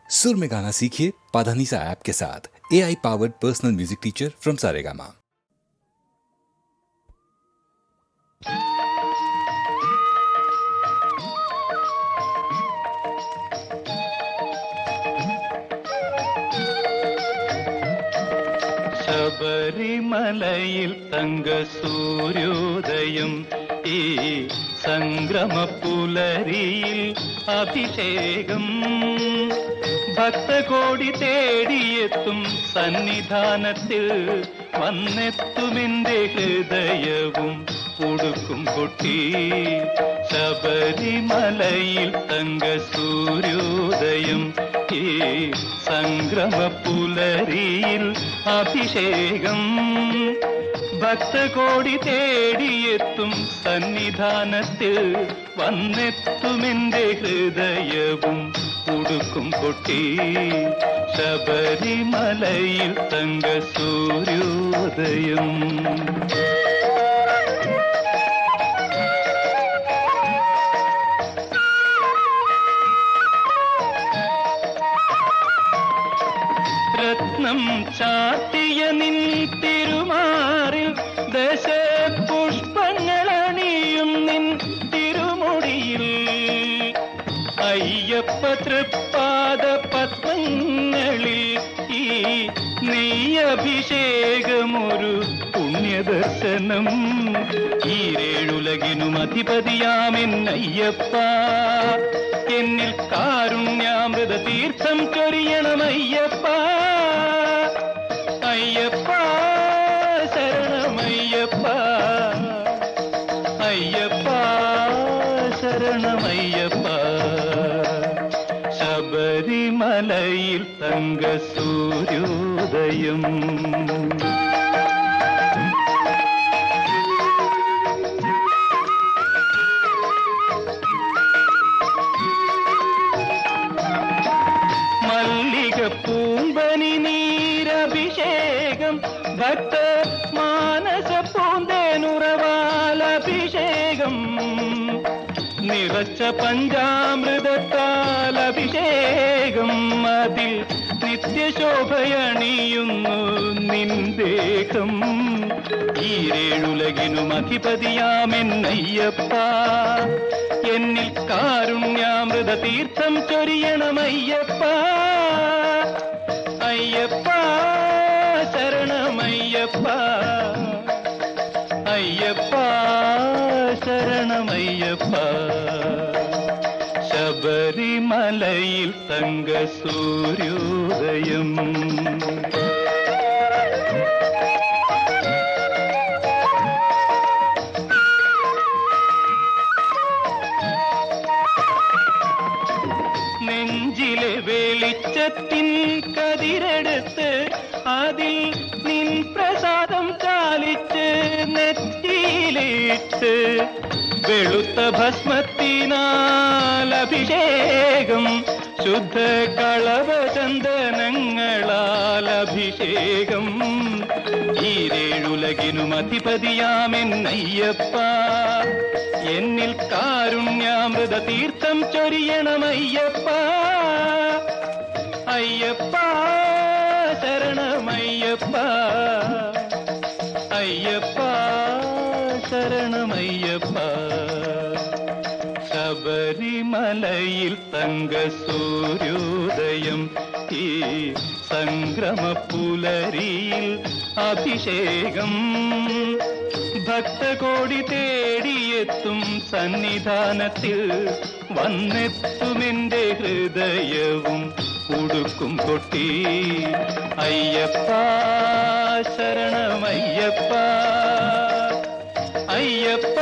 सुर में गाना सीखिए पाधानीसा ऐप के साथ। AI powered personal music teacher from Saregama. ശബരിമലയിൽ തങ്ക സൂര്യോദയം ഈ സംഗ്രമപ്പുലരിയിൽ അഭിഷേകം ഭക്തകോടി തേടിയെത്തും സന്നിധാനത്തിൽ വന്നെത്തുമെന്റെ ഹൃദയവും ഉടുക്കും കൊട്ടി ശബരിമലയിൽ തങ്ക സൂര്യോദയം ഈ സംഗ്രമപ്പുലരിയിൽ അഭിഷേകം ഭക്തകോടി തേടിയെത്തും സന്നിധാനത്തിൽ വന്നെത്തുമെന്റെ ഹൃദയവും ഉടുക്കും കൊട്ടി ശബരിമലയിൽ തങ്ക സൂര്യോദയം. രത്നം ചാത്തിയ നിൻ തിരുമാറിൽ ദശപുഷ്പങ്ങളണിയും നിൻ തിരുമുടിയിൽ അയ്യപ്പ തൃപ്പാദ പത്മങ്ങളിൽ ഈ നെയ്യഭിഷേകമൊരു പുണ്യദർശനം ഈരേഴുലകിനും അധിപതിയാമെന്നയ്യപ്പ എന്നിൽ കാരുണ്യാമൃത തീർത്ഥം ചൊരിയണമയ്യപ്പ അയ്യപ്പ ശരണമയ്യപ്പ അയ്യപ്പ ശരണമയ്യപ്പ ശബരിമലയിൽ തങ്ക സൂര്യോദയം. പൂമ്പനി നീരഭിഷേകം ഭക്ത മാനസ പൂന്തേനുറവാലഭിഷേകം നിറച്ച പഞ്ചാമൃതത്താൽ അഭിഷേകം അതിൽ നിത്യശോഭയണിയുന്നു നിൻ ദേഹം ഈരേഴുലകിനും അധിപതിയാമെന്നയ്യപ്പ എന്നിൽ കാരുണ്യാമൃത തീർത്ഥം ചൊരിയണമയ്യപ്പ അയ്യപ്പ ശരണമയ്യപ്പ അയ്യപ്പ ശരണമയ്യപ്പ ശബരിമലയിൽ തങ്ക സൂര്യോദയം. നെഞ്ചിലെ വെളിച്ചത്തിൻ കതിരെടുത്ത് അതിൽ നിൻ പ്രസാദം ചാലിച്ച് നെറ്റിയിലിട്ട് വെളുത്ത ഭസ്മത്തിനാൽ അഭിഷേകം ശുദ്ധ കളവചന്ദനങ്ങളാൽ അഭിഷേകം ഈരേഴുലകിനും അധിപതിയാമെന്നയ്യപ്പ എന്നിൽ കാരുണ്യാമൃത തീർത്ഥം ചൊരിയണമയ്യപ്പ അയ്യപ്പ ശരണമയ്യപ്പ അയ്യപ്പ ശരണമയ്യപ്പ ശബരിമലയിൽ തങ്ക സൂര്യോദയം ഈ സംഗ്രമപ്പുലരിയിൽ അഭിഷേകം ഭക്തകോടി തേടിയെത്തും സന്നിധാനത്തിൽ വന്നെത്തുമെന്റെ ഹൃദയവും ഉടുക്കും കൊട്ടി അയ്യപ്പ ശരണമയ്യപ്പ അയ്യപ്പ